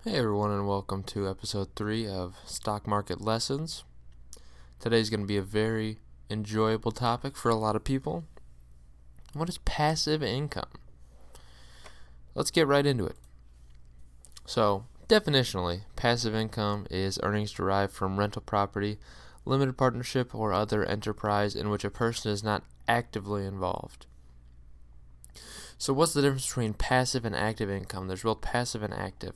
Hey everyone, and welcome to episode 3 of Stock Market Lessons. Today's going to be a very enjoyable topic for a lot of people. What is passive income? Let's get right into it. So, definitionally, passive income is earnings derived from rental property, limited partnership, or other enterprise in which a person is not actively involved. So what's the difference between passive and active income? There's both passive and active.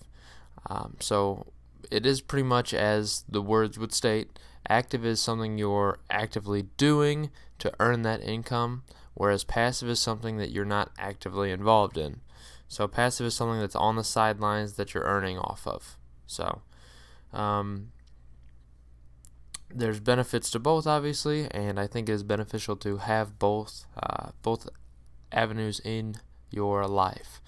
So it is pretty much as the words would state. Active is something you're actively doing to earn that income, whereas passive is something that you're not actively involved in. So passive is something that's on the sidelines that you're earning off of. So there's benefits to both, obviously, and I think it is beneficial to have both avenues in your life.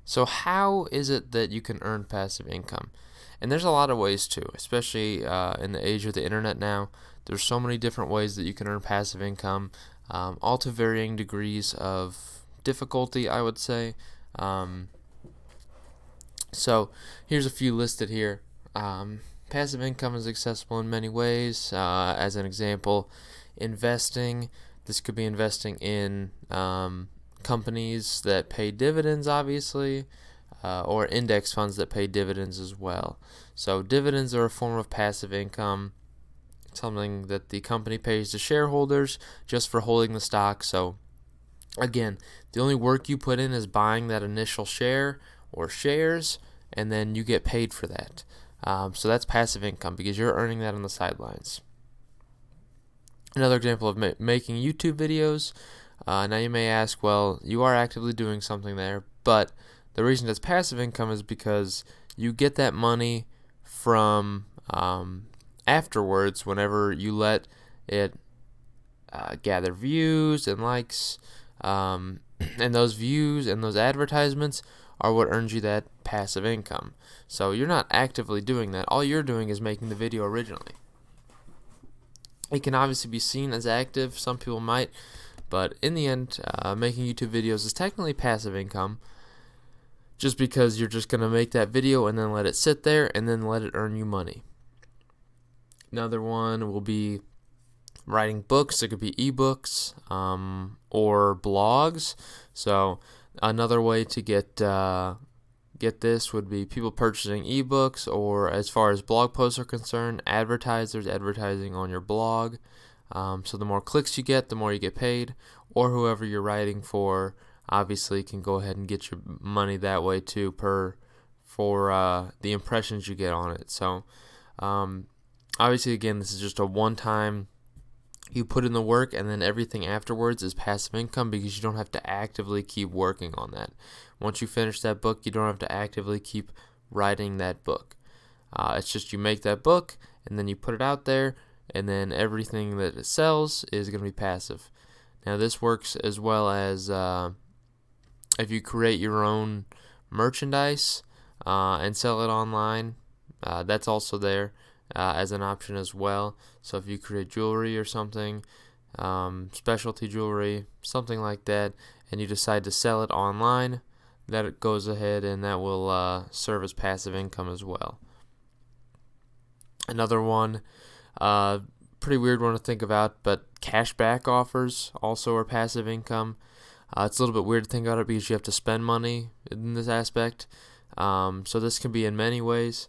So how is it that you can earn passive income? And there's a lot of ways too, especially in the age of the internet now. There's so many different ways that you can earn passive income, all to varying degrees of difficulty, I would say. So here's a few listed here. Passive income is accessible in many ways. As an example, investing. This could be investing in companies that pay dividends, obviously, or index funds that pay dividends as well. So dividends are a form of passive income, something that the company pays to shareholders just for holding the stock. So again, the only work you put in is buying that initial share or shares, and then you get paid for that. So that's passive income because you're earning that on the sidelines. Another example of making YouTube videos. Now you may ask, well, you are actively doing something there, but the reason it's passive income is because you get that money from afterwards whenever you let it gather views and likes, and those views and those advertisements are what earns you that passive income. So you're not actively doing that. All you're doing is making the video originally. It can obviously be seen as active. Some people might. But in the end, making YouTube videos is technically passive income just because you're just going to make that video and then let it sit there and then let it earn you money. Another one will be writing books. It could be ebooks or blogs. So another way to get this would be people purchasing ebooks, or as far as blog posts are concerned, advertisers advertising on your blog. So the more clicks you get, the more you get paid, or whoever you're writing for obviously can go ahead and get your money that way too for the impressions you get on it. So obviously, again, this is just a one-time, you put in the work, and then everything afterwards is passive income because you don't have to actively keep working on that. Once you finish that book, you don't have to actively keep writing that book. It's just you make that book, and then you put it out there, and then everything that it sells is going to be passive. Now this works as well as if you create your own merchandise and sell it online, that's also there as an option as well. So if you create jewelry or something, specialty jewelry, something like that, and you decide to sell it online, that goes ahead and that will serve as passive income as well. Another one, pretty weird one to think about, but cashback offers also are passive income. It's a little bit weird to think about it because you have to spend money in this aspect. So this can be in many ways.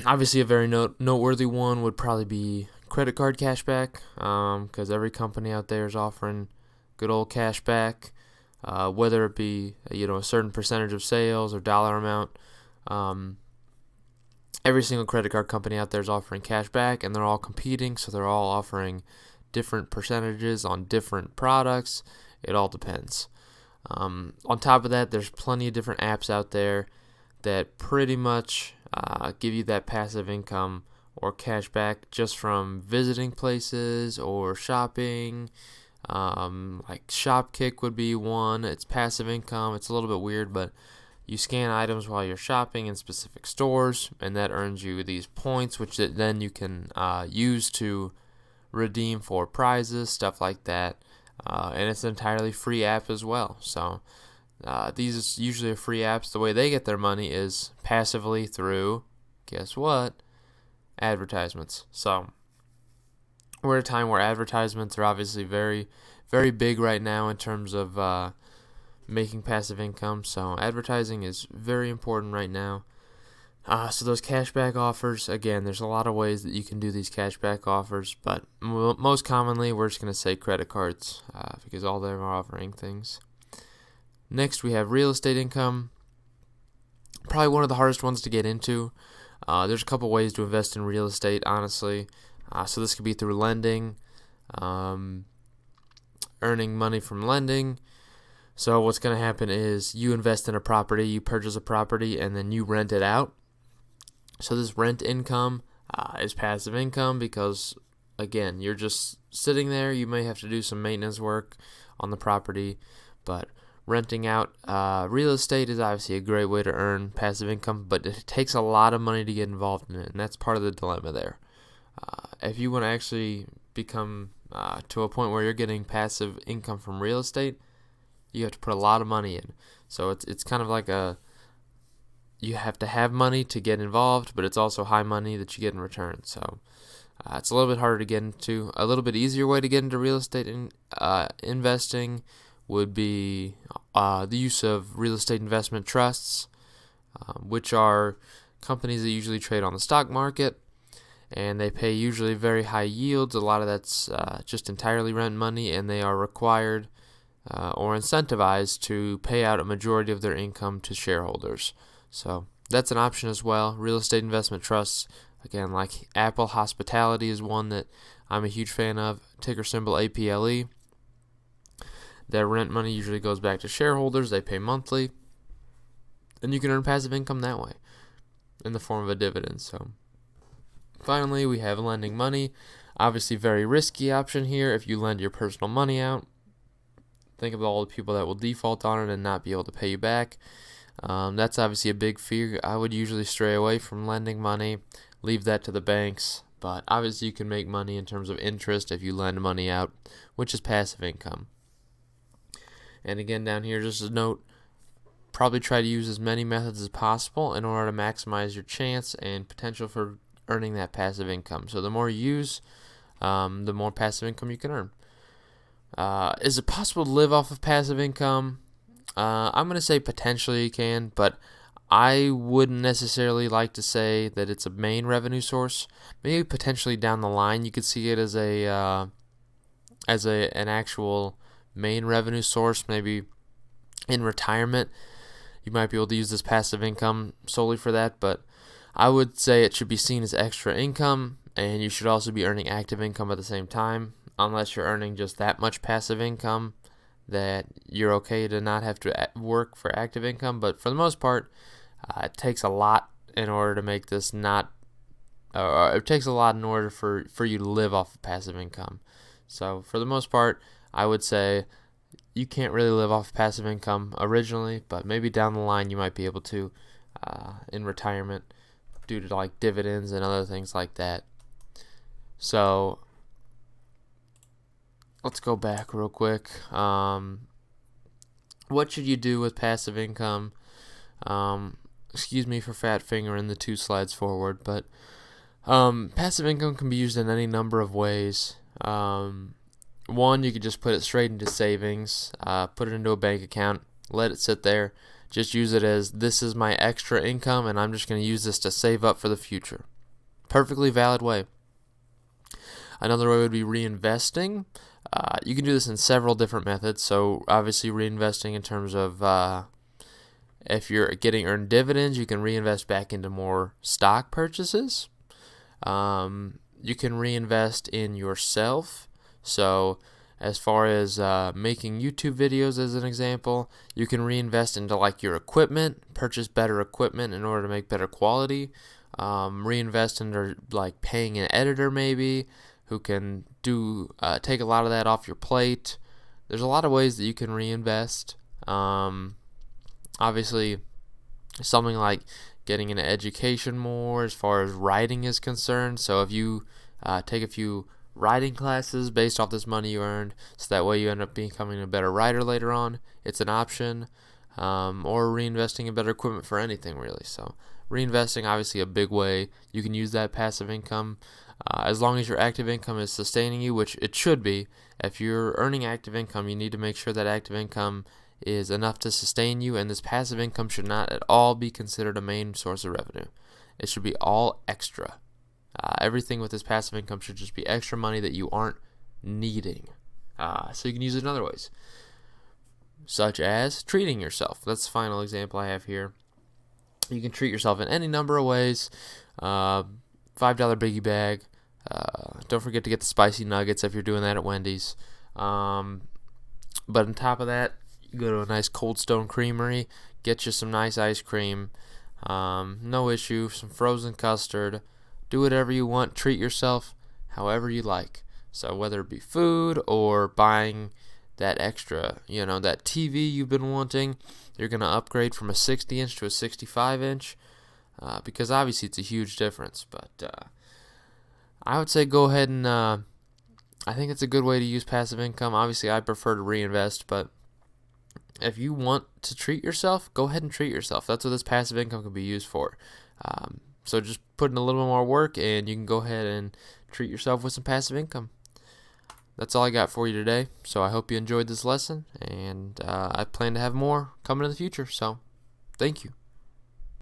Obviously, a very noteworthy one would probably be credit card cashback, because every company out there is offering good old cashback, whether it be a certain percentage of sales or dollar amount. Every single credit card company out there is offering cash back, and they're all competing, so they're all offering different percentages on different products. It all depends. On top of that, there's plenty of different apps out there that pretty much give you that passive income or cash back just from visiting places or shopping. Like Shopkick would be one. It's passive income. It's a little bit weird, but you scan items while you're shopping in specific stores, and that earns you these points, which then you can use to redeem for prizes, stuff like that. And it's an entirely free app as well. So These usually are free apps. The way they get their money is passively through, guess what, advertisements. So we're at a time where advertisements are obviously very, very big right now in terms of making passive income. So advertising is very important right now. So those cashback offers, again, there's a lot of ways that you can do these cashback offers, but most commonly we're just going to say credit cards because all of them are offering things. Next, we have real estate income. Probably one of the hardest ones to get into. There's a couple ways to invest in real estate, honestly. So this could be through lending, earning money from lending. So what's going to happen is you invest in a property, you purchase a property, and then you rent it out. So this rent income is passive income because, again, you're just sitting there. You may have to do some maintenance work on the property, but renting out real estate is obviously a great way to earn passive income, but it takes a lot of money to get involved in it, and that's part of the dilemma there. If you want to actually become to a point where you're getting passive income from real estate, you have to put a lot of money in. So it's kind of like you have to have money to get involved, but it's also high money that you get in return. So it's a little bit harder to get into. A little bit easier way to get into real estate investing would be the use of real estate investment trusts, which are companies that usually trade on the stock market, and they pay usually very high yields. A lot of that's just entirely rent money, and they are required or incentivized to pay out a majority of their income to shareholders. So that's an option as well. Real estate investment trusts, again, like Apple Hospitality is one that I'm a huge fan of, ticker symbol APLE. Their rent money usually goes back to shareholders. They pay monthly, and you can earn passive income that way in the form of a dividend. So finally, we have lending money. Obviously, very risky option here. If you lend your personal money out, think of all the people that will default on it and not be able to pay you back. That's obviously a big fear. I would usually stray away from lending money, leave that to the banks, but obviously you can make money in terms of interest if you lend money out, which is passive income. And again, down here, just a note, probably try to use as many methods as possible in order to maximize your chance and potential for earning that passive income. So the more you use, the more passive income you can earn. Is it possible to live off of passive income? I'm going to say potentially you can, but I wouldn't necessarily like to say that it's a main revenue source. Maybe potentially down the line you could see it as an actual main revenue source. Maybe in retirement you might be able to use this passive income solely for that, but I would say it should be seen as extra income, and you should also be earning active income at the same time, unless you're earning just that much passive income that you're okay to not have to work for active income. But for the most part, it takes a lot in order to make this it takes a lot in order for you to live off of passive income. So for the most part, I would say you can't really live off of passive income originally, but maybe down the line you might be able to in retirement due to like dividends and other things like that. So let's go back real quick. What should you do with passive income? Excuse me for fat fingering the 2 slides forward, but passive income can be used in any number of ways. One, you could just put it straight into savings, put it into a bank account, let it sit there. Just use it as, this is my extra income, and I'm just going to use this to save up for the future. Perfectly valid way. Another way would be reinvesting. You can do this in several different methods. So obviously reinvesting in terms of if you're getting earned dividends, you can reinvest back into more stock purchases. You can reinvest in yourself. So as far as making YouTube videos as an example, you can reinvest into like your equipment, purchase better equipment in order to make better quality. Reinvest into like paying an editor maybe, who can take a lot of that off your plate. There's a lot of ways that you can reinvest. Obviously, something like getting into education more as far as writing is concerned. So if you take a few writing classes based off this money you earned, so that way you end up becoming a better writer later on, it's an option. or reinvesting in better equipment for anything really. So reinvesting, obviously a big way you can use that passive income, as long as your active income is sustaining you, which it should be. If you're earning active income, you need to make sure that active income is enough to sustain you, and this passive income should not at all be considered a main source of revenue. It should be all extra. Everything with this passive income should just be extra money that you aren't needing. So you can use it in other ways, such as treating yourself. That's the final example I have here. You can treat yourself in any number of ways. $5 biggie bag. Don't forget to get the spicy nuggets if you're doing that at Wendy's. But on top of that, you go to a nice Cold Stone Creamery, get you some nice ice cream. No issue. Some frozen custard. Do whatever you want. Treat yourself however you like. So whether it be food or buying that extra, that TV you've been wanting, you're going to upgrade from a 60-inch to a 65-inch, because obviously it's a huge difference. But I would say go ahead and I think it's a good way to use passive income. Obviously, I prefer to reinvest, but if you want to treat yourself, go ahead and treat yourself. That's what this passive income can be used for. So just put in a little more work, and you can go ahead and treat yourself with some passive income. That's all I got for you today. So I hope you enjoyed this lesson, and I plan to have more coming in the future. So thank you.